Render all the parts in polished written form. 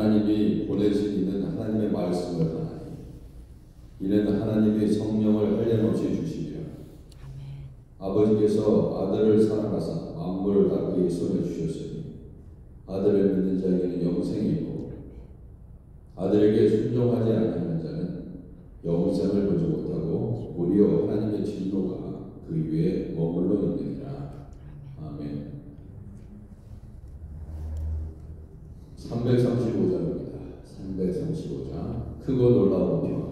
하나님이 보내신 이는 하나님의 말씀을 하나니 이는 하나님의 성령을 한량없이 주시리라. 아버지께서 아들을 사랑하사 만물을 다 그의 손에 주셨으니 아들을 믿는 자에게는 영생이 있고 아들에게 순종하지 아니하는 자는 영생을 보지 못하고 오히려 하나님의 진노가 그 위에 머물러 있느니라. 아멘. 335장입니다. 335장 크고 놀라운 평화.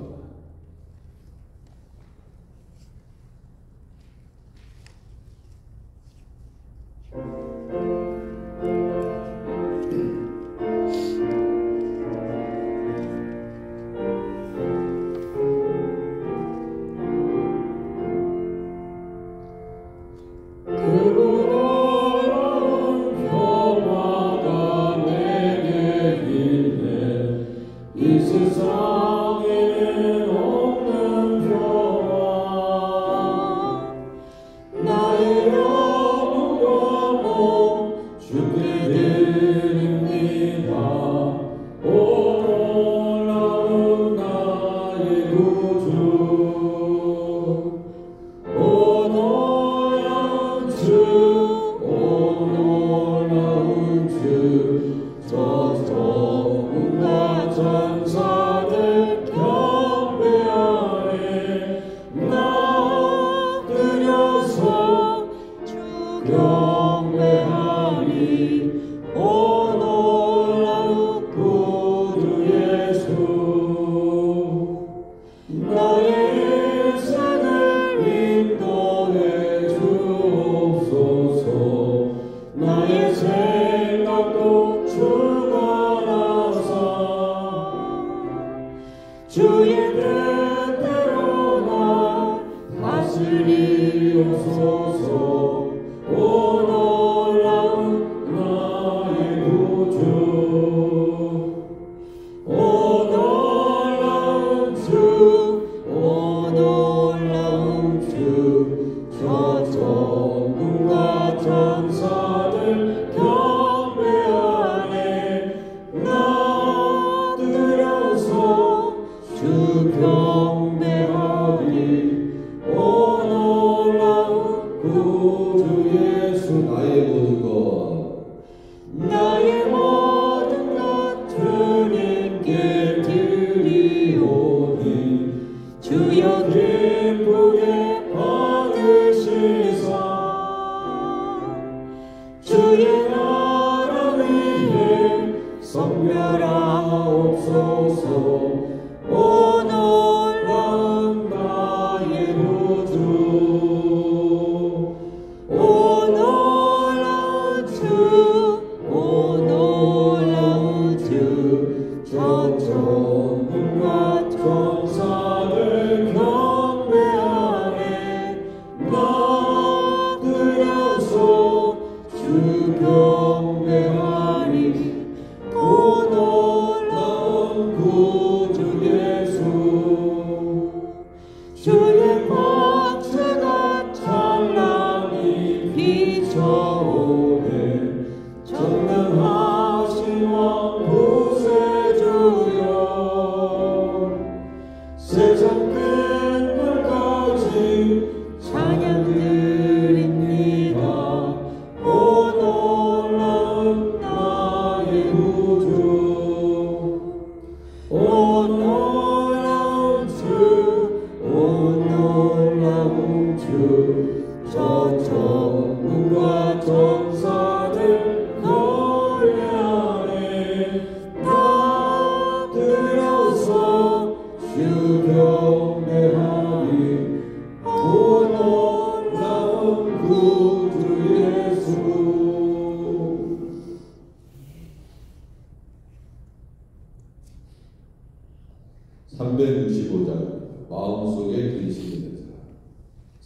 마음속에 근심이 된다.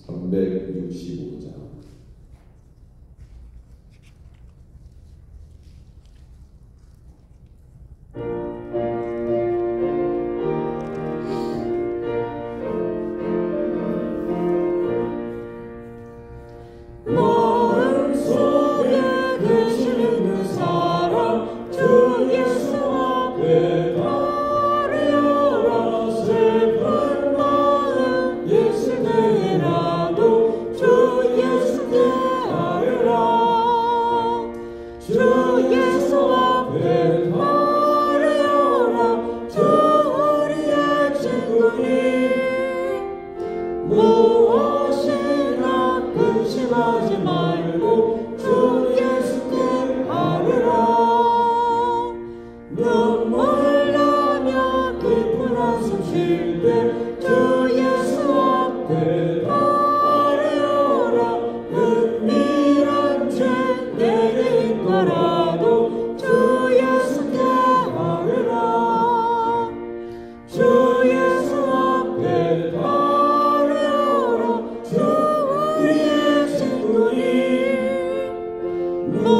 365장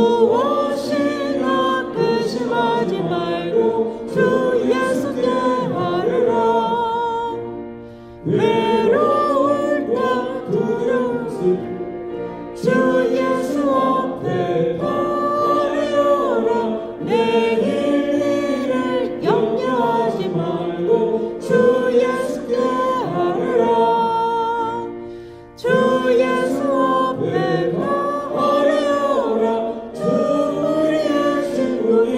무엇이나 근심하지 말고 주 예수께 아뢰라. 외로울 때 두려움을 주 예수 앞에 아뢰어라. 내일 일을 염려하지 말고 주 예수께 아뢰라. 주 예수 앞에 아뢰어라. 주 우리의 친구니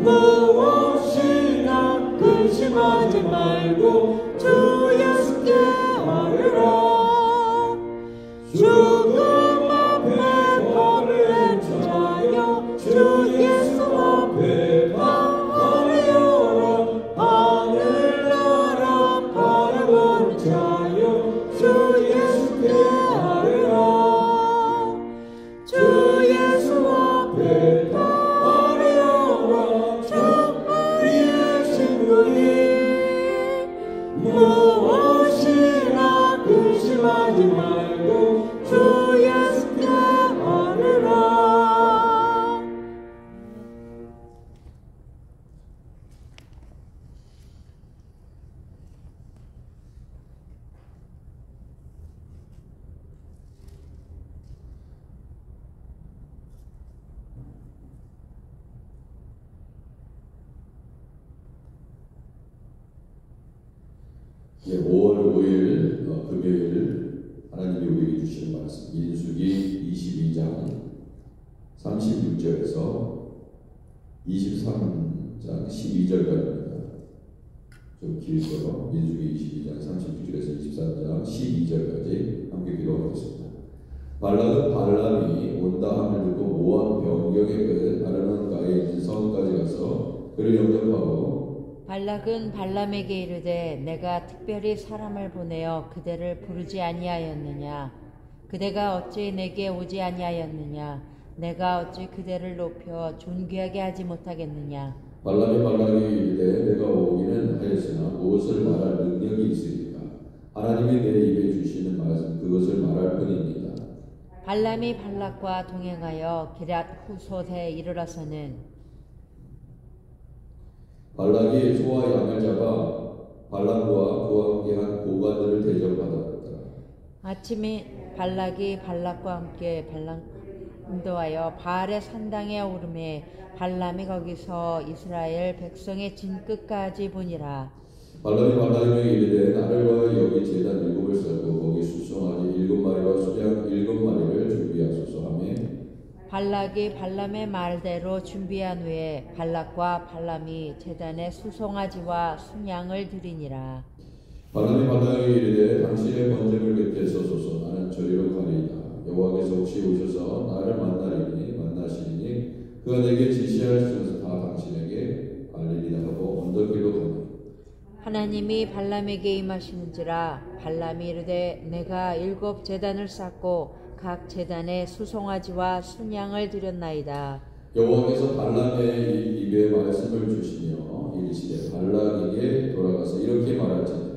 무엇이나 근심하지 말고 주 예수께 아뢰라. 죽음 앞에 발을 차여 주 예수 앞에 아뢰어라. 하늘나라 바라보는 자여 주 예수께 아뢰라. 주 예수 앞에 아뢰어라. 주 우리의 친구니 무엇이나 근심하지 말고 주 예수께 아뢰라. 예, 5월 5일 금요일 하나님이 우리에게 주시는 말씀 민수기 22장 36절에서 23장 12절까지입니다. 좀 길고요. 민수기 22장 36절에서 23장 12절까지 함께 기도하겠습니다. 발락은 발람이 온다 함을 듣고 모압 변경의 끝 아르논가에 있는 성까지 가서 그를 영접하고 발락은 발람에게 이르되 내가 특별히 사람을 보내어 그대를 부르지 아니하였느냐? 그대가 어찌 내게 오지 아니하였느냐? 내가 어찌 그대를 높여 존귀하게 하지 못하겠느냐? 발람이 발락에게 이르되 내가 오기는 하였으나 무엇을 말할 능력이 있으리까? 하나님이 내 입에 주시는 말씀 그것을 말할 뿐입니다. 발람이 발락과 동행하여 기랏 후솥에 이르러서는 발락이 소와 양을 잡아 발람과 그와 함께한 고관들을 대접받았다. 아침에 발락이 발락과 함께 인도하여 바알의 산당에 오르매 발람이 거기서 이스라엘 백성의 진 끝까지 보니라. 발람이 발락에게 이르되 나를 위하여 여기 제단 7을 쌓고 거기 수송아지 7마리와 수양 7마리를 준비하소서 하며 발락이 발람의 말대로 준비한 후에 발락과 발람이 제단에 수송아지와 순양을 드리니라. 발람이 발락에게 이르되 당신의 번제물 곁에 서소서 나는 저리로 가리이다. 여호와께서 혹시 오셔서 나를 만나시리니 그가 내게 지시할 것을 다 당신에게 알리리라 하고 언덕길로 가니 하나님이 발람에게 임하시는지라. 발람이 이르되 내가 7 제단을 쌓고 각 제단에 수송아지와 순양을 드렸나이다. 여호와께서 발람의 입에 말씀을 주시며 이르시되 발락에게 돌아가서 이렇게 말할지니라.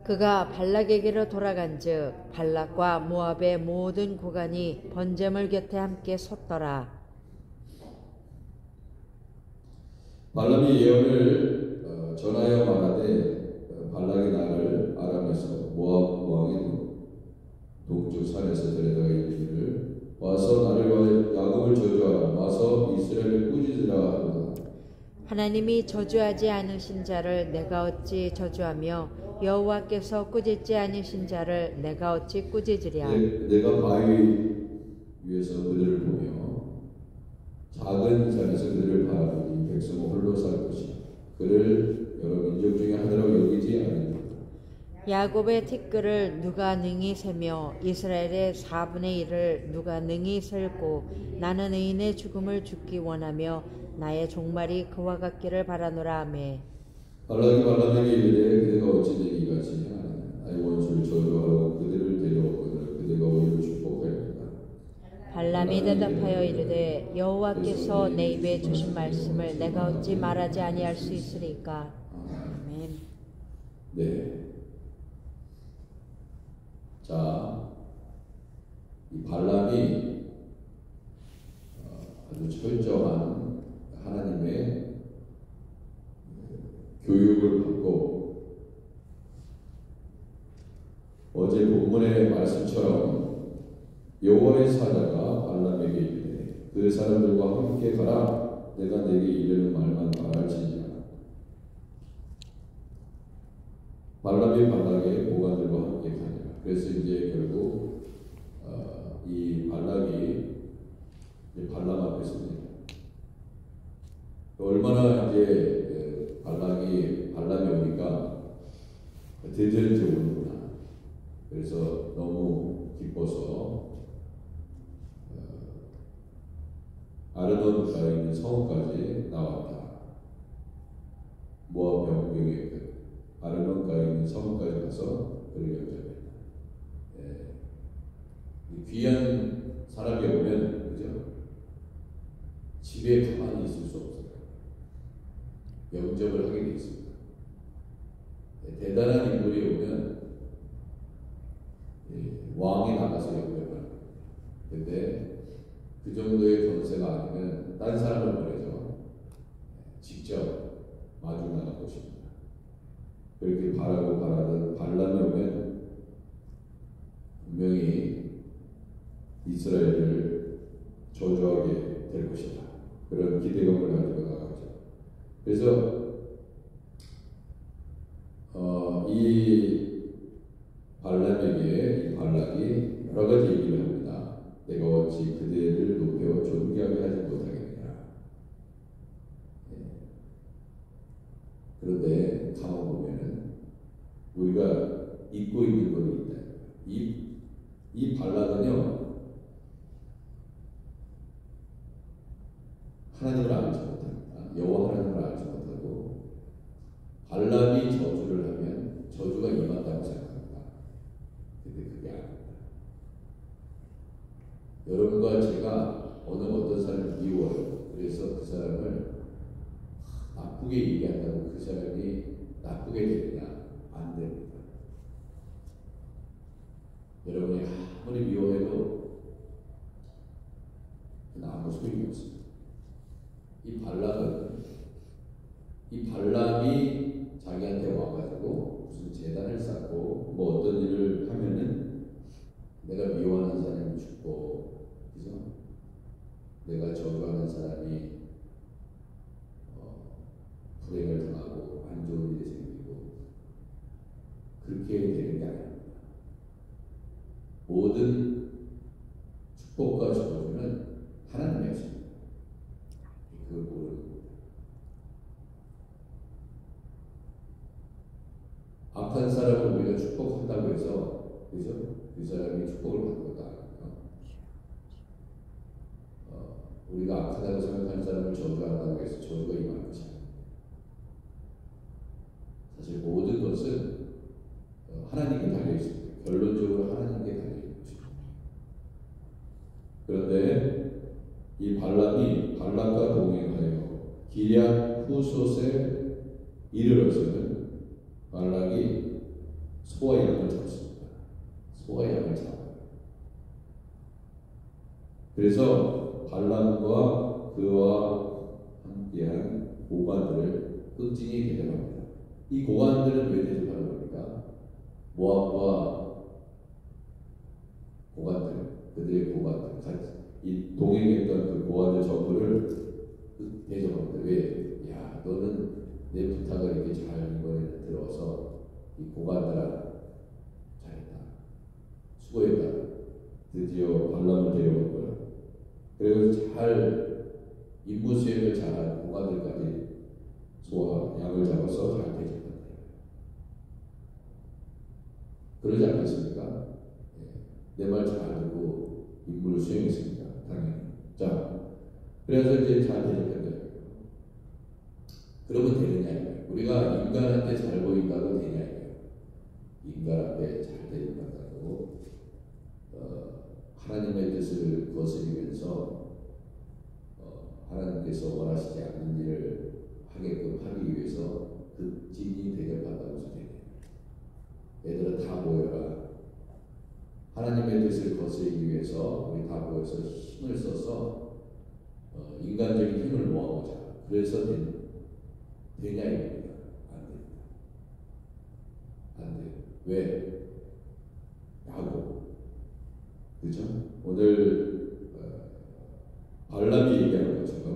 그가 발락에게로 돌아간즉 발락과 모압의 모든 고관이 번제물 곁에 함께 섰더라. 발람이 예언을 전하여 말하되 발락이 나를 아람에서 모압 왕의 동쪽 산에서 데려다가 이르기를 와서 나를 위하여 야곱을 저주하라 와서 이스라엘을 꾸짖으라 하도다. 하나님이 저주하지 않으신 자를 내가 어찌 저주하며 여호와께서 꾸짖지 않으신 자를 내가 어찌 꾸짖으랴. 내가 바위 위에서 그들을 보며 작은 산에서 그들을 바라보니 백성은 홀로 살 것이야. 그를 여러 민족 중에 하나라고 여기지 않으리라. 야곱의 티끌을 누가 능히 세며 이스라엘의 4분의 1을 누가 능히 셀고 나는 의인의 죽음을 죽기 원하며 나의 종말이 그와 같기를 바라노라 하매 발락이 발람에게 이르되 그대가 어찌 내게 같이 행하느냐. 나의 원수를 저주하라고 그들을 데려오거늘 그대가 오히려 축복하리라. 발람이 대답하여 이르되 여호와께서 내 입에 주신 말씀을 내가 어찌 말하지 아니할 수 있으리까. 아멘. 네. 자, 이 발람이 아주 철저한 하나님의 교육을 받고 어제 본문의 말씀처럼 여호와의 사자가 발람에게 이르되 그 사람들과 함께 가라 내가 내게 이르는 말만 말할지니라. 발람이 발락의 보관들과 함께 가니라. 그래서 이제 결국 이 발락이 발람 앞에 섭니다. 얼마나 이제 발람이 오니까 드디어 이제 오는구나. 그래서 너무 기뻐서 아르논가에 있는 성까지 나왔다. 모압 병병의 아르논가에 있는 성까지 가서 그를 영접했다. 귀한 사람이 오면 그죠? 집에 가만히 있을 수 없어요. 영접을 하게 돼 있습니다. 대단한 인물이 오면 왕이 나가서 영접을 합니다. 근데 그 정도의 권세가 아니면 딴 사람을 보내죠. 직접 마주 나갈 것입니다. 그렇게 바라던 발람이 오면 분명히 이스라엘을 저주하게 될 것이다. 그런 기대감을 가지고 나가죠. 그래서 이 발람에게 이 발락이 여러 가지 얘기를 합니다. 내가 어찌 그대를 높여 존귀하게 하지 못하겠느냐. 그런데 가만 보면은 우리가 잊고 있는 것이 있다. 이 발락은요 하나님을 알지 못합니다. 여호와 하나님을 알지 못하고 발람이 저주를 하면 저주가 임한다고 생각합니다. 근데 그게 아닙니다. 여러분과 제가 어떤 사람을 미워요. 그래서 그 사람을 나쁘게 얘기한다고 그 사람이 나쁘게 되느냐? 안 됩니다. 여러분이 아무리 미워해도 아무 소용이 없습니다. 이 발람이 자기한테 와가지고 무슨 재단을 쌓고 뭐 어떤 일을 하면은 내가 미워하는 사람이 죽고, 그죠? 내가 저주하는 사람이 불행을 당하고 안 좋은 일이 생기고 그렇게 되는 게 아닙니다. 모든 축복과 저주는 하나님의 것입니다. 그걸 모르는 겁니다. 악한 사람을 우리가 축복한다고 해서, 그죠? 그 사람이 축복을 받는 것도 아니고요. 우리가 악하다고 생각하는 사람을 저주한다고 해서 저주가 임하는 것이 아닙니다. 사실 모든 것은 하나님께 달려 있습니다. 결론적으로 하나님께 달려 있는 것입니다. 그런데 이 발락과 동행하여 기럇 후솥에 이르러서는 발락이 소와 양을 잡습니다. 소와 양을 잡아요. 그래서 발람과 그와 함께한 고관들을 흑진히 대접합니다. 이 고관들은 왜 대접하는 겁니까? 모압과 고관들, 그들의 고관들, 같이 이 동행했던 그 고관들 전부를 대접합니다. 왜? 야, 너는 내 부탁을 이렇게 잘 이번에 들어서 이 고관들아 잘했다, 수고했다, 드디어 발람을 데려온 거야. 그리고 잘 임무 수행을 잘한 고관들까지 소와 양을 잡아서 잘 대접한다. 그러지 않겠습니까? 내 말 잘 듣고 임무를 수행했습니다. 당연히. 자, 그래서 이제 잘 대접한다. 그러면 되느냐 이거예요. 우리가 인간한테 잘 보인다고 되냐 이거예요. 인간 앞에 잘 대접한다고 하나님의 뜻을 거스리면서 하나님께서 원하시지 않는 일을 하게끔 하기 위해서 극진히 대접한다고 해서 되네요. 얘들아 다 모여라. 하나님의 뜻을 거스르기 위해서 우리 다 모여서 힘을 써서 그래서 되냐 이겁니다. 안 됩니다. 안 돼요. 왜? 야곱. 그죠? 오늘 발람이 얘기하는 것처럼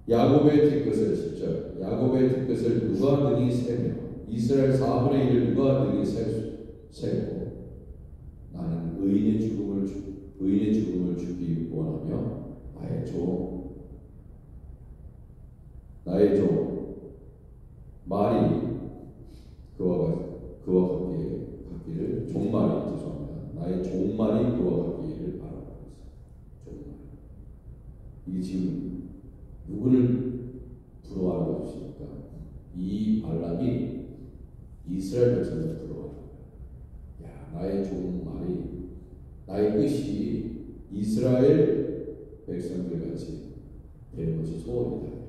야곱의 뒤끝을 10절 야곱의 뒤끝을 누가 능히 세며 이스라엘 4분의 1을 누가 능히 세고 나는 의인의 죽음을 주기 원하며 나의 종 말이 그와 같기를 종말이 죄송합니다. 나의 종말이 그와 같기를 바라고 있어요. 종말. 이게 지금 누구를 부러워하는 것입니까? 이 발락이 이스라엘 백성을 부러워하는 거예요. 야, 나의 종말이 나의 끝이 이스라엘 백성들 같이 되는 것이 소원이다.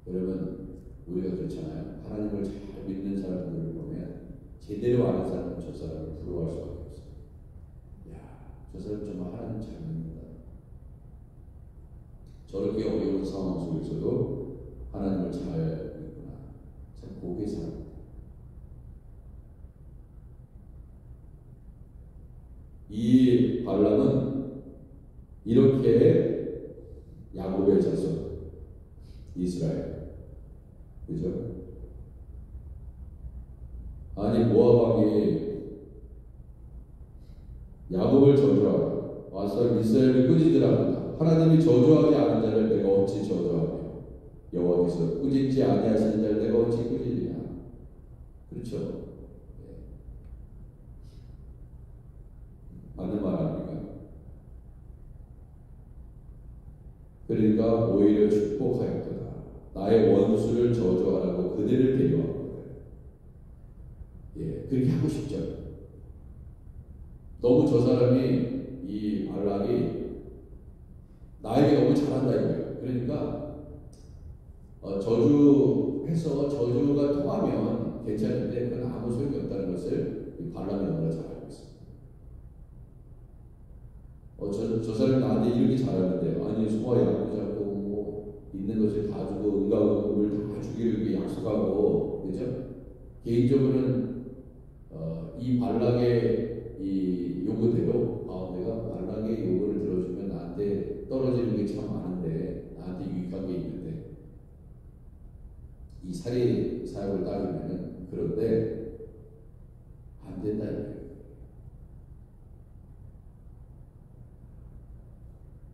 여러분, 우리가 그렇잖아요. 하나님을 잘 믿는 사람들을 보면 제대로 아는 사람은 저 사람을 부러워할 수밖에 없어요. 야, 저 사람 정말 하나님 잘 믿는다. 저렇게 어려운 상황 속에서도 하나님을 잘 믿구나. 참 복의 사람. 이 발람은 이렇게 야곱의 자손 이스라엘, 그죠? 아니 모압 왕이 야곱을 저주하고 와서 이스라엘을 꾸짖으라. 하나님이 저주하지 않은 자를 내가 어찌 저주하며 여호와께서 꾸짖지 아니하시는 자를 내가 어찌 꾸짖으냐. 그렇죠? 맞는 말 아닙니까? 그러니까 오히려 축복하였도다. 나의 원수를 저주하라고 그들을 데려왔거든. 예, 그렇게 하고 싶죠. 너무 저 사람이 이 발락이 나에게 너무 잘한다 이거예요. 그러니까 저주해서 저주가 통하면 괜찮은데 그건 아무 소용이 없다는 것을 이 발락이 너무나 잘 알고 있습니다. 저 사람이 나한테 이렇게 잘하는데 아니 소와 양을 잡고 뭐 있는 것을 다 주고 은가금을 다 주기를 약속하고 그죠? 개인적으로는 이 발락의 이 요구대로 내가 발락의 요구를 들어주면 나한테 떨어지는 게 참 많은데 나한테 유익한 게 있는데 이 살이 사역을 따르면은 그런데 안 된다 이거예요.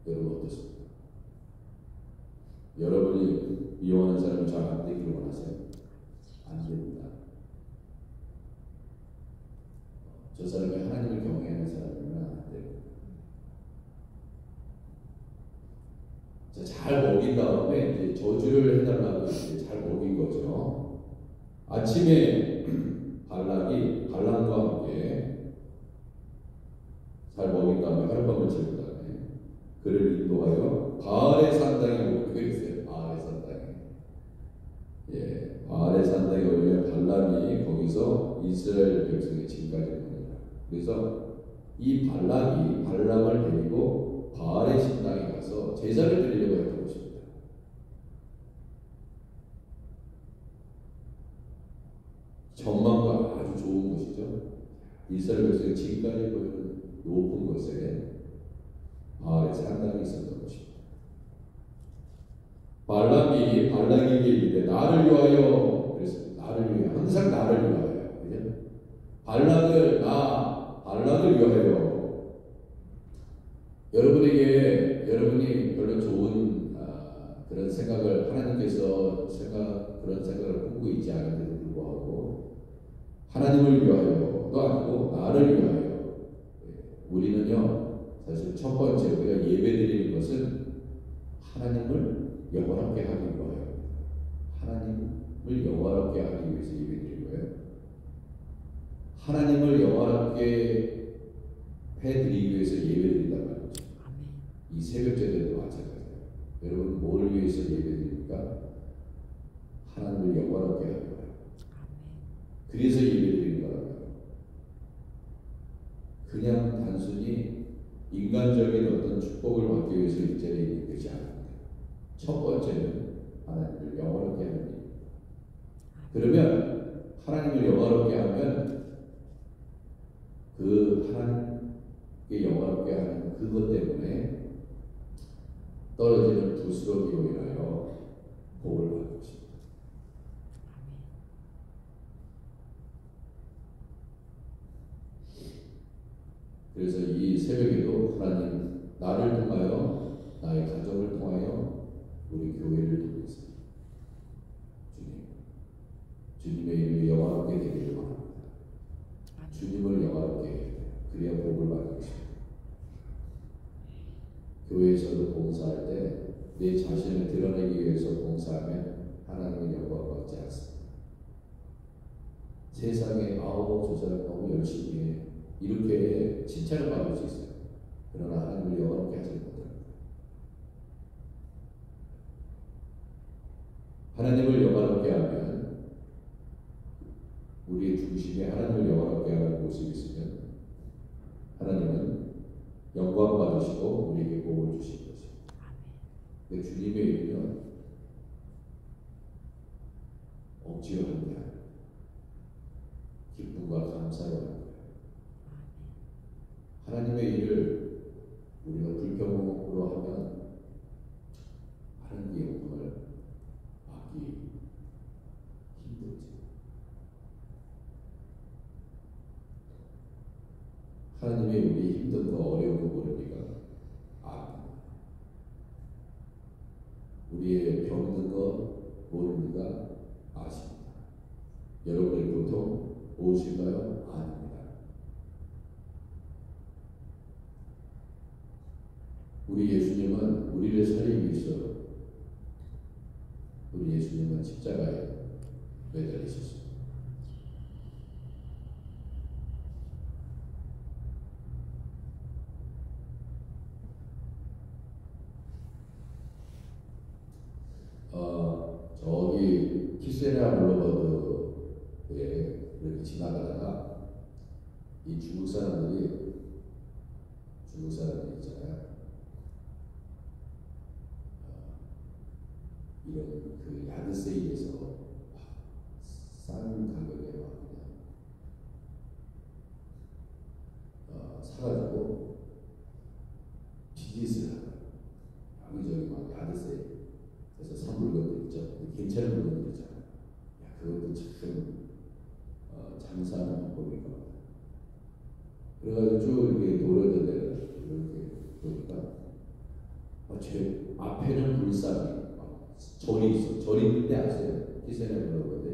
여러분 어떻습니까? 여러분이 이혼한 사람을 잘 안 되기를 원하세요? 안 됩니다. 저 사람이 하나님을 경외하는 사람이면 안 돼요. 자, 잘 먹인 다음에 이제 저주를 해달라고 이제 잘 먹인 거죠. 아침에 발람과 함께 잘 먹인 다음에 하룻밤을 재운 다음에 그를 인도하여 바알의 산당에 오게 했어요. 바알의 산당에. 예, 바알의 산당에 오면 발람이 거기서 이스라엘 백성의 진까지 보내라. 그래서 이 발람이 발람을 데리고 바알의 신당에 가서 제사를 드리려고 했던 것입니다. 전망과 아주 좋은 곳이죠. 이스라엘 백성의 진까지 보이는 높은 곳에 바알의 산당이 있었던 것입니다. 발락에게 이르되 나를 위하여 그랬습니다. 나를 위하여 항상 나를 위하여 그죠? 발락을 위하여 여러분이 별로 좋은 그런 생각을 하나님께서 그런 생각을 품고 있지 않은데도 불구하고 하나님을 위하여도 아니고 나를 위하여 우리는요 사실 첫 번째 우리가 예배드리는 것은 하나님을 영원하게 하기 위하여 하나님을 영원하게 하기 위해서 예배드리는 거예요. 하나님을 영원하게 해드리기 위해서 예배드린단 말이죠. 이 새벽제도도 마찬가지예요. 여러분 뭘 위해서 예배드립니까? 하나님을 영원하게 하기 위하여. 그래서 예배드리는 거라고요. 그냥 단순히 인간적인 어떤 축복을 받기 위해서 이 자리에 있는 것이 아닙니다. 첫 번째는 하나님을 영화롭게 하는 일. 그러면 하나님을 영화롭게 하면 그 하나님께 영화롭게 하는 그것 때문에 떨어지는 부스러기로 인하여 복을 받는 것입니다. 그래서 이 새벽에도 하나님 나를 통하여 나의 가정을 통하여 우리 교회를 통해서 주님의 이름이 영화롭게 되기를 바랍니다. 주님을 영화롭게 해야 돼요. 그래야 복을 받는 것입니다. 교회에서도 봉사할 때 내 자신을 드러내기 위해서 봉사하면 하나님의 영광을 받지 않습니다. 세상에 저 사람 너무 열심히 해 이렇게 칭찬을 받을 수 있어요. 그러나 하나님을 영화롭게 하지 못합니다. 하나님을 영화롭게 하면 우리의 중심에 하나님을 영화롭게 하는 모습이 있으면 하나님은 영광 받으시고 우리에게 복을 주실 것입니다. 근데 주님의 이름은 억지로 하는 게 아니에요. 기쁨과 감사로 하는 거예요. 하나님의 일을 우리가 불평으로 하면 하나님의 영광을 받기 힘들죠. 하나님의 우리 힘든 거 어려운 거 모릅니까? 우리의 병든 거 모릅니까? 아십니다. 여러분의 고통 무엇인가요? 아닙니다. 우리 예수님은 우리를 살리기 위해서 우리 예수님은 십자가에 매달리셨습니다. 저기 키스에나 블루버드에 이렇게 지나가다가 이 중국 사람들이 있잖아요. 이런 그 야드 세일에서 싼 가격에 막 그냥 사가지고 비즈니스를 하는 여기저기 막 야드 세일 그래서 산 물건들 있죠. 괜찮은 물건들 있잖아요. 그것도 참 장사하는 방법인 것 같아요. 그래가지고 쭉 이렇게 노래들 이렇게 보니까 제 앞에는 불상이 절이 있어. 절이 있는데 아세요? 기세를 물어보는데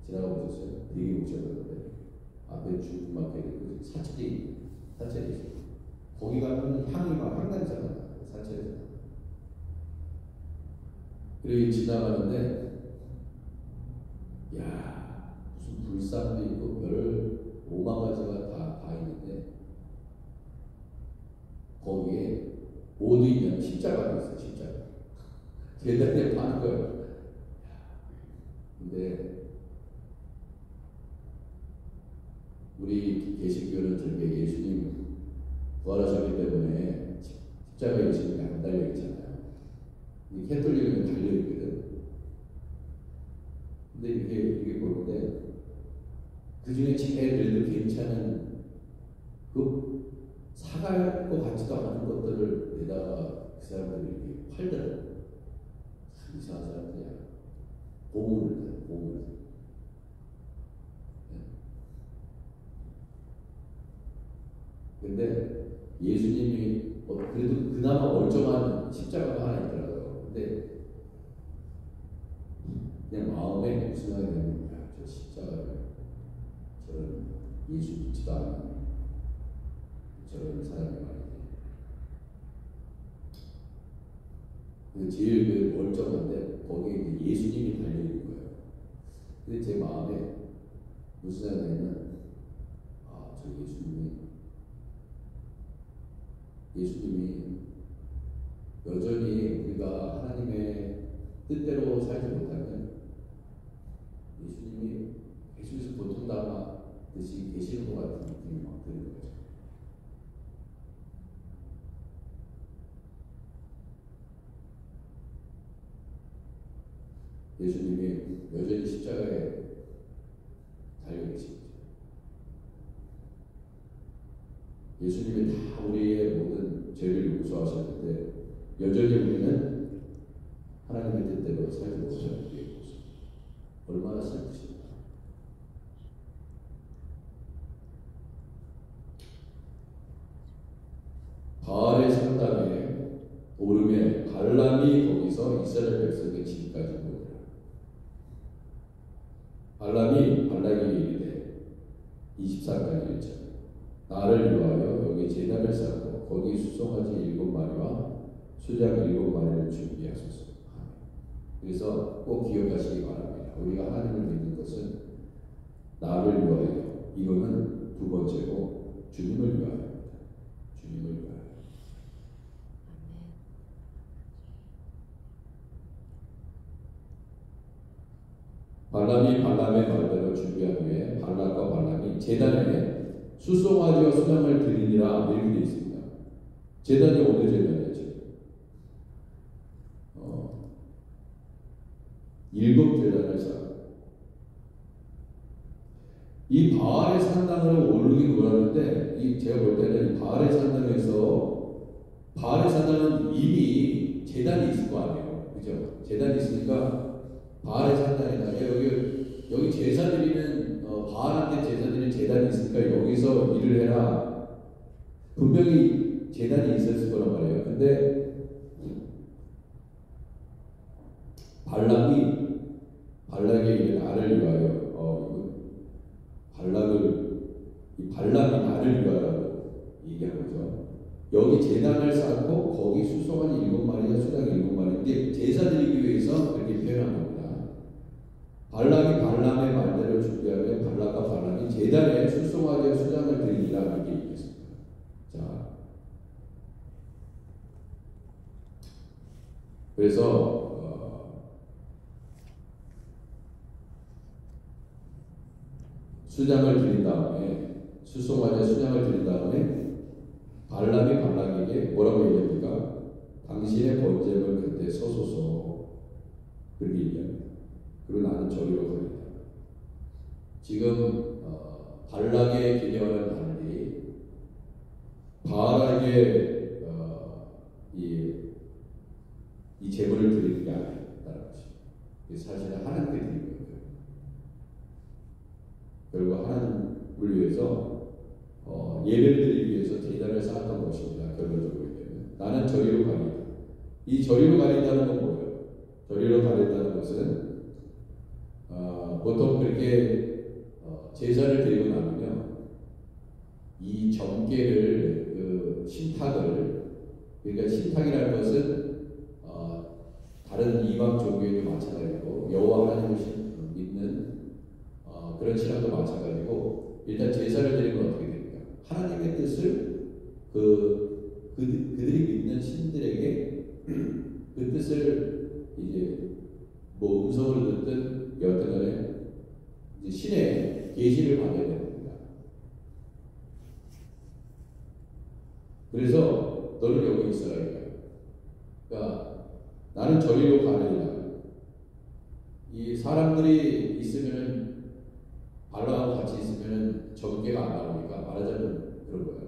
지나가 보셨어요? 되게 복잡한데 앞에 주막에 사찰이 있어요. 거기 가면 향이 막 향냄새가 나요. 사찰에서. 그리고 지나가는데 야 무슨 불상도 있고 별 5만 가지가 다 있는데 거기에 모두 있는 십자가가 있어요. 십자가 계단에 파는 거예요. 근데 우리 개신교는 저렇게 예수님 부활하셨기 때문에 십자가에 지금 안 달려 있잖아요. 캐톨릭은 달려있거든. 근데 이렇게 보는데 그 중에 제일 괜찮은 그 사갈 것 같지도 않은 것들을 내다가 그 사람들이 이렇게 팔더라고요. 참 이상한 사람들이야. 보물. 근데 예수님이 그래도 그나마 멀쩡한 십자가가 하나 있더라고요. 근데 그냥 마음에 무슨 생각이 드냐면 저 십자가를 저런 예수 믿지도 않는 저런 사람이 말이지. 근데 제일 그 멀쩡한데 거기에 이제 예수님이 달려있는 거예요. 근데 제 마음에 무슨 생각이 드냐면 저 예수님이 여전히 우리가 하나님의 뜻대로 살지 못하면 예수님이 계속해서 고통당하듯이 계시는 것 같은 느낌이 막 드는 거죠. 예수님이 여전히 십자가에 달려 계십니다. 예수님이 다 우리의 모든 죄를 용서하셨는데 여전히 우리는 하나님의 뜻대로 살지 못하는 우리의 모습, 얼마나 슬프십니까? 바알의 산당에 오름에 발람이 거기서 이스라엘 백성의 집까지 모이라. 발람이 발락에게 이르되 24까지 1절 나를 위하여 여기 제단을 쌓고 거기 수송아지 7마리와 수장 7마리를 준비하소서. 그래서 꼭 기억하시기 바랍니다. 우리가 하나님을 믿는 것은 나를 위하여, 이거는 두 번째고 주님을 위하여입니다. 주님을 위하여. 발람이 발람의 말대로 준비한 후에 발락과 발람이 제단에 수송아지와 수장을 드리니라 이렇게 되어 있습니다. 제단이 어느 제단이었죠? 7 제단을 쌓고 이 바알의 산당을 오르긴 오르는데 제가 볼 때는 이 바알의 산당에서 바알의 산당은 이미 제단이 있을 거 아니에요, 그죠? 제단이 있으니까 바알의 산당에다 여기 제사 드리는 바알한테 제사 드리는 제단이 있으니까 여기서 일을 해라. 분명히 제단이 있었을 거란 말이에요. 근데 발락이 나를 위하여 발람이 나를 위하여 얘기한 거죠. 여기 제단을 쌓고 거기 수송아지 7마리와 수장 7마리인데 제사 드리기 위해서 그렇게 표현한 겁니다. 발락이 발람의 말대로 준비하며 발락과 발람이 제단에 수송아지와 수장을 드리니라 이렇게 얘기했습니다. 자, 그래서 수장을 드린 다음에 수송아지와 수장을 드린 다음에 발람이 발락에게 뭐라고 얘기합니까? 당신의 번제물 곁에 서소서 그렇게 얘기합니다. 그리고 나는 저리로 가리라. 지금 발락의 개념과는 달리 바알에게 이 제물을 드리는 게 아니다라는 것입니다. 사실은 하나님께 드리는 거예요. 결국 하나님을 위해서 예배를 드리기 위해서 제단을 쌓았던 것입니다. 결론적으로 얘기하면 나는 저리로 가리라. 이 저리로 가린다는 건 뭐예요? 저리로 가린다는 것은 보통 그렇게 제사를 드리고 나면요, 이 정계를 신탁을, 그러니까 신탁이라는 것은 다른 이방 종교에도 마찬가지고 여호와 하나님을 믿는 그런 신앙도 마찬가지고, 일단 제사를 드리면 어떻게 됩니까? 하나님의 뜻을 그들이 믿는 신들에게 그 뜻을 이제 뭐 음성으로 듣든 여튼간에 신의 계시를 받아야 됩니다. 그래서 너는 여기 있어라 이거예요. 그러니까 나는 저리로 가느니라. 이 사람들이 있으면은 발람하고 같이 있으면은 정계가 안 나오니까 말하자면 그런 거예요.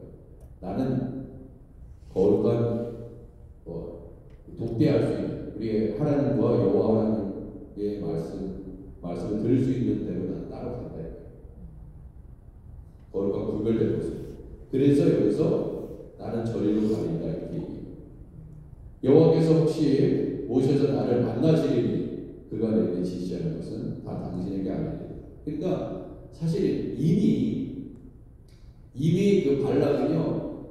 나는 거룩한 독대할 수 있는 우리의 하나님과 여호와 하나님의 말씀을 들을 수 있는 대로 난 따로 간다. 거룩한 구별된 모습. 그래서 여기서 나는 저리로 가리라 이렇게 얘기해요. 여호와께서 혹시 오셔서 나를 만나시리니 그가 내게 지시하는 것은 다 당신에게 아니니. 그러니까 사실 이미 그 발락은요,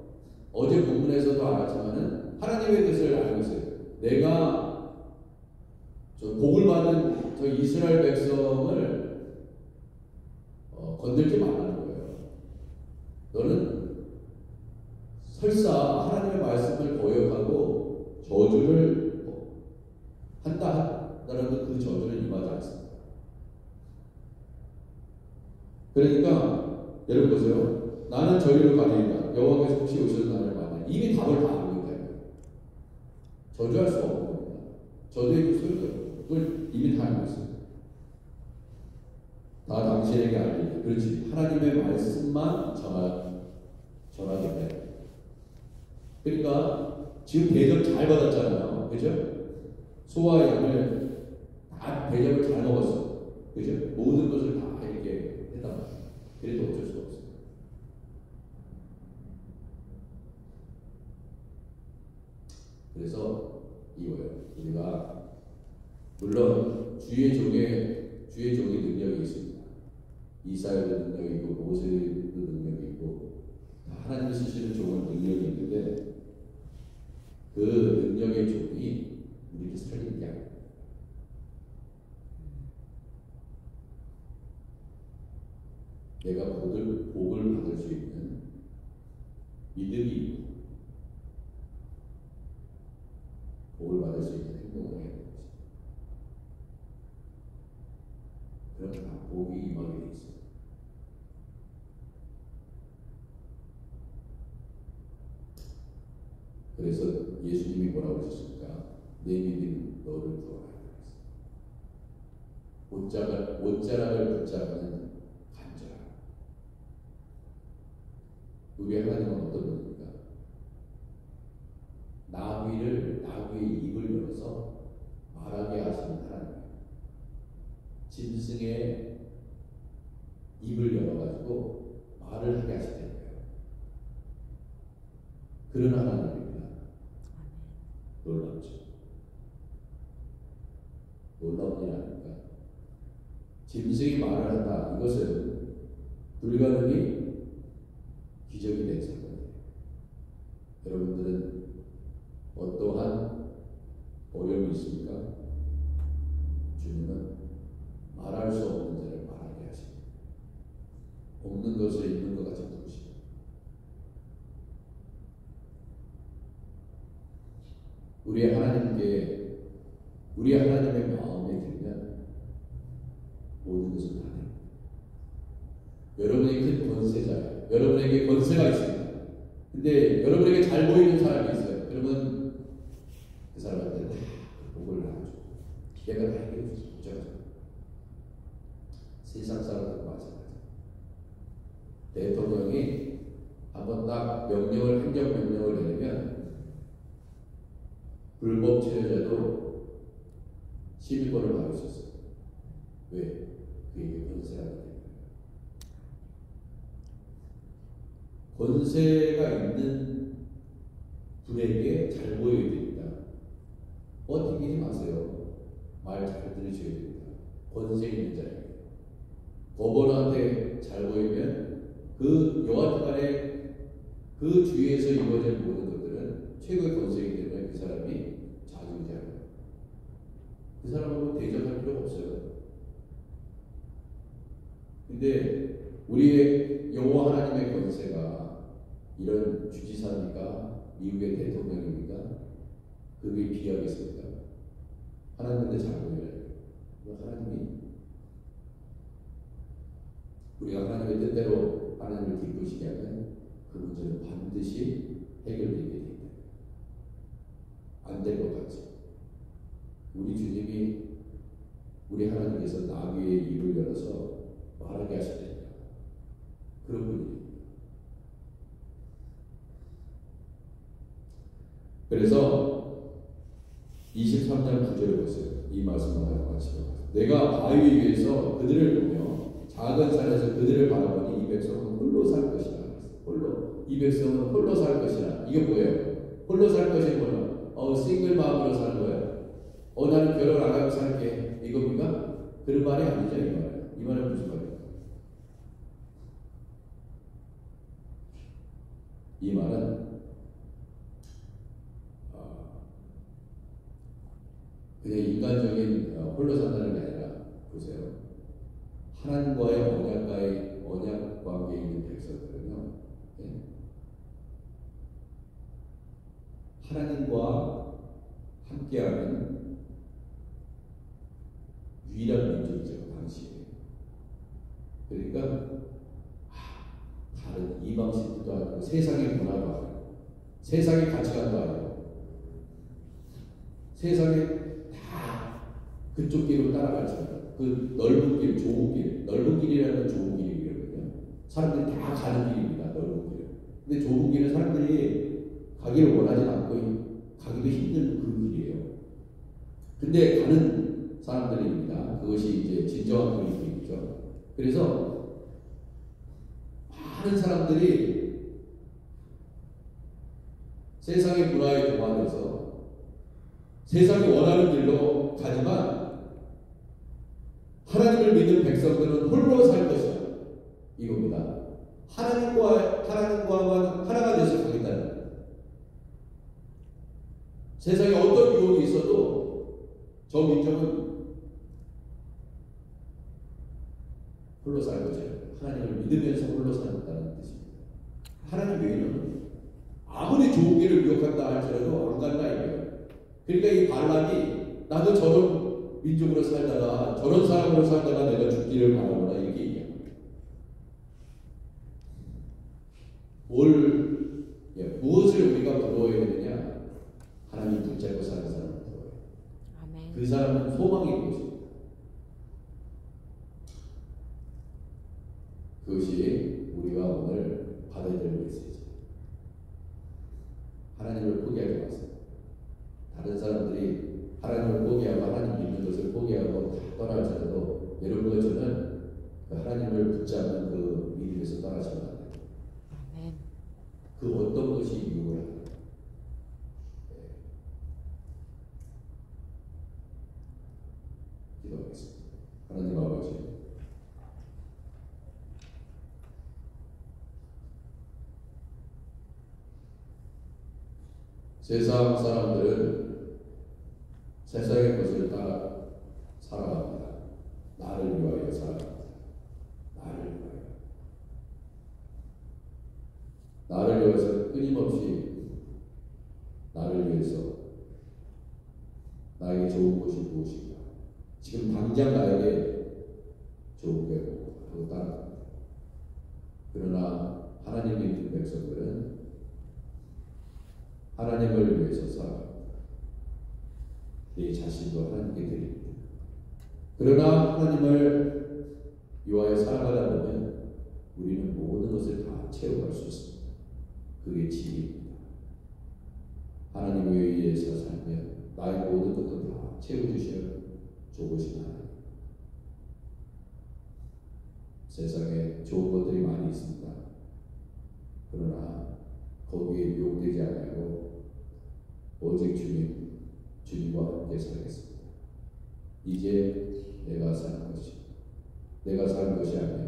어제 본문에서도 알았지만은 하나님의 뜻을 알고 있어요. 내가 저 복을 받은 저 이스라엘 백성을 건들지 말라는 거예요. 너는 설사 하나님의 말씀을 거역하고 저주를 한다 하더라도 그 저주는 임하지 않습니다. 그러니까 여러분 보세요. 나는 저리로 가리리라. 여호와께서 혹시 오셔서 나를 만나. 이미 답을 다 알고 있다. 저주할 수 없는 겁니다. 저주의 그 소리가 없는 겁니다. 그걸 이미 다 알고 있어요. 다 당신에게 알리고. 그렇지. 하나님의 말씀만 전하게 돼. 그러니까 지금 대접 잘 받았잖아요. 그죠? 소와 양을 다 대접을 잘 먹었어. 그죠? 모든 것을 다 이렇게 했단 말이에요. 그래도 어쩔 수 없어요. 그래서 이거예요. 우리가 물론 주의 종의 능력이 있습니다. 이사야도 능력이 있고 모세도 능력이 있고 하나님이 쓰시는 종은 능력이 있는데 그 능력의 종이 우리를 살리는 게 아니에요. 내가 복을 받을 수 있는 믿음이 있고 복을 받을 수 있는 행동을 해야 되는 것입니다. 그럼 다 복이 임하게 돼 있어요. 그래서 예수님이 뭐라고 하셨습니까? 내 믿음이 너를 구원하리라 했어요. 옷자락을 붙잡는 간절함. 우리 하나님은 어떤 분입니까? 나귀의 입을 열어서 말하게 하시는 하나님. 짐승의 입을 열어가지고 말을 하게 하시는 거예요. 그런 하나님입니다. 놀랍죠. 놀라운 일 아닙니까? 짐승이 말을 한다. 이것은 불가능이 기적이 된 사건이에요. 여러분들은 어떠한 어려움이 있습니까? 주님은 말할 수 없는 자를 말하게 하십니다. 없는 것을 있는 것 같이 부르십니다. 우리 하나님의 마음에 들면 모든 것을 다 됩니다. 여러분에게 큰 권세자예요. 여러분에게 권세가 있습니다. 근데 여러분에게 잘 보이는 사람이 있어요. 그러면 그 사람한테 다 복을 나눠줘. 내가 다 해결해 주죠. 세상 사람들과 마찬가지. 대통령이 한번 딱 행정명령을 내리면 불법 체류자도 시민권을 받을 수 있어요. 왜? 그에게 권세가 있기 때문에. 권세가 있는 분에게 잘 보여야 됩니다. 튕기지 마세요. 말 잘 들으셔야 됩니다. 권세 있는 자에게. 법원한테 잘 보이면 여하튼간에 그 주위에서 이루어진 모든 것들은 최고의 권세이기 때문에 그 사람이 좌지우지합니다. 그 사람하고 대적할 필요가 없어요. 근데 우리의 여호와 하나님의 권세가 이런 주지사입니까? 미국의 대통령입니까? 그게 비하겠습니까? 하나님한테 잘 보여야 돼요. 우리가 하나님의 뜻대로 하나님을 기쁘시게 하면 그 문제는 반드시 해결되게 됩니다. 안 될 것 같죠? 우리 주님이 우리 하나님께서 나귀의 입을 열어서 말하게 하시다니까. 그런 분입니다. 그래서 23장 9절을 보세요. 이 말씀을 하고 같이 내가 바위 위에서 그들을 보며 작은 산에서 그들을 바라보니 이 백성은 홀로 살 것이라. 이 백성은 홀로 살 것이라. 이게 뭐예요? 홀로 살 것이 뭐냐? 싱글 마음으로 사는 거예요. 나는 결혼 안 하고 살게. 이겁니까? 그런 말이 아니죠. 이 말은. 이 말은 무슨 말이에요? 이 말은 그냥 인간적인 홀로 산다는 게 아니라 보세요. 하나님과의 언약 관계에 있는 백성들은요. 하나님과 함께하는 유일한 민족이죠. 당시에. 그러니까 다른 이방신도 아니고 세상의 문화도 아니고 세상의 가치관도 아니고 세상에 다 그쪽 길로 따라갈지어다. 그 넓은 길, 좋은 길, 넓은 길이라는 건 좋은 길이거든요. 사람들이 다 가는 길입니다. 넓은 길은. 근데 좁은 길은 사람들이 가기를 원하지 않고 가기도 힘든 그 길이에요. 근데 가는 사람들입니다. 그것이 이제 진정한 그리스도이죠. 그래서 많은 사람들이 세상의 문화에 동화돼서 세상이 원하는 길로 가지만 하나님을 믿는 백성들은 홀로 살 것이다. 이겁니다. 하나님과만 하나가 돼서 가겠다는 거예요. 세상에 어떤 유혹이 있어도 저 민족은 홀로 살 것이에요. 하나님을 믿으면서 홀로 산다는 뜻입니다. 하나님 외에는 아무리 좋은 길을 유혹한다 할지라도 안 간다 이거예요. 그러니까 이 발람이 나도 저런 민족으로 살다가 저런 사람으로 살다가 내가 죽기를 바라구나 이렇게 얘기합니다. 무엇을 우리가 부러워해야 되느냐? 하나님 붙잡고 사는 사람을 부러워해요. 아멘. 그 사람은 소망이 무엇입니다. 그것이 우리가 오늘 받아야 될 메시지. 하나님을 포기하지 마세요. 다른 사람들이 하나님을 포기하고 하나님 믿는 것을 포기하고 다 떠날지라도 여러분과 저는 그 하나님을 붙잡는 그 믿음에서 떠나시면 안 돼요. 아멘. 그 어떤 것이 유혹을 하는가. 기도하겠습니다. 하나님 아버지, 세상 사람들은 세상의 것을 따라 살아갑니다. 나를 위하여 살아갑니다. 나를 위하여. 나를 위해서 끊임없이 나를 위해서 나에게 좋은 것이 무엇인가. 지금 당장 나에게 좋은 게 하고 따라갑니다. 그러나 하나님의 믿는 백성들은 하나님을 위해서 살아갑니다. 내 자신도 하나님께 드립니다. 그러나 하나님을 위하여 살아가다 보면 우리는 모든 것을 다 채워갈 수 있습니다. 그게 지혜입니다. 하나님에 의해서 살면 나의 모든 것도 다 채워주셔야 좋으신 하나님. 세상에 좋은 것들이 많이 있습니다. 그러나 거기에 유혹되지 않고 오직 주님과 함께 살겠습니다. 이제 내가 사는 것이 내가 사는 것이 아니라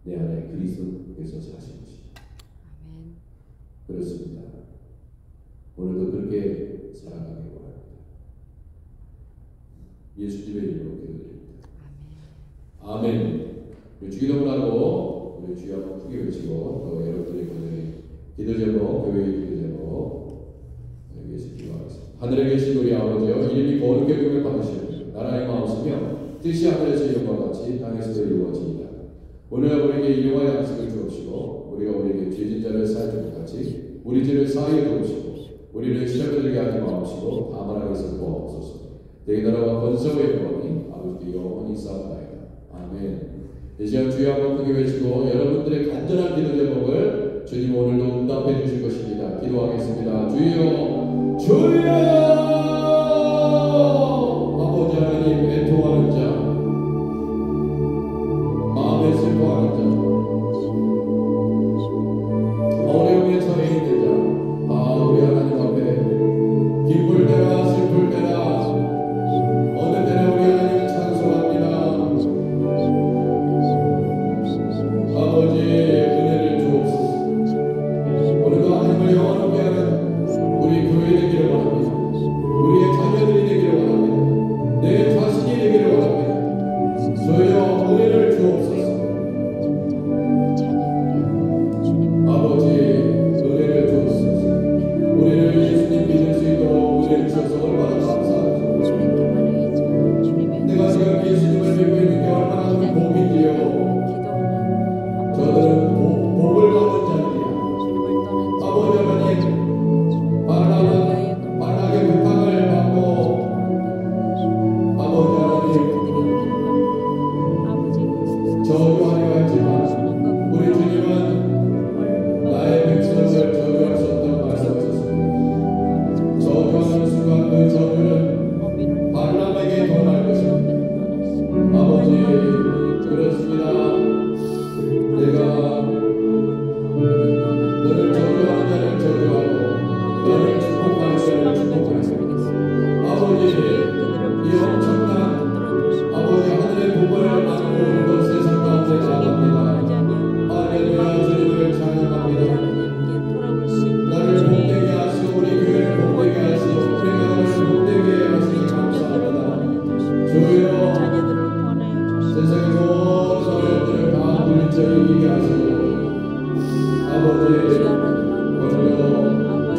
내 안에 그리스도께서 사신 것입니다. 아멘. 그렇습니다. 오늘도 그렇게 살아가기 바랍니다. 예수님의 이름으로 기도드립니다. 아멘. 우리 주기도문 하고 우리 주여 한번 크게 외치고 또 여러분들의 기도 제목, 교회의 기도 제목 위해서 기도하겠습니다. 하늘에 계신 우리 아버지여, 이름이 거룩하게 여김을 받으시옵소서. 나라의 마음이며 뜻이 하늘에서 이룬과 같이 땅에서도 이루어지이다. 오늘 우리에게 일용할 양식을 주옵시고 우리가 우리에게 죄진 자를 사하여 줄 것 같이 우리 죄를 사하여 주옵시고 우리를 시험에 들게 하지 마옵시고 다만 하게서 도와옵소서. 내 나라와 권세와 영광이 아버지께 영원히 쌓옵나이다. 아멘. 이 시간 주여 한번 크게 외치고 여러분들의 간절한 기도 제목을 주님 오늘도 응답해 주실 것입니다. 기도하겠습니다. 주여, 주여, 아버지 하나님, 애통하는 자, 마음에 슬퍼하는 자, 어려움에 처해 있는 자, 우리 하나님 앞에 기쁠 때나 슬플 때나 어느 때나 우리 하나님을 찬송합니다. 아버지 은혜를 주옵소서. 오늘도 하나님을 영원하게 하는 우리 교회 되기를 바랍니다.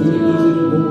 저희 인생을 보고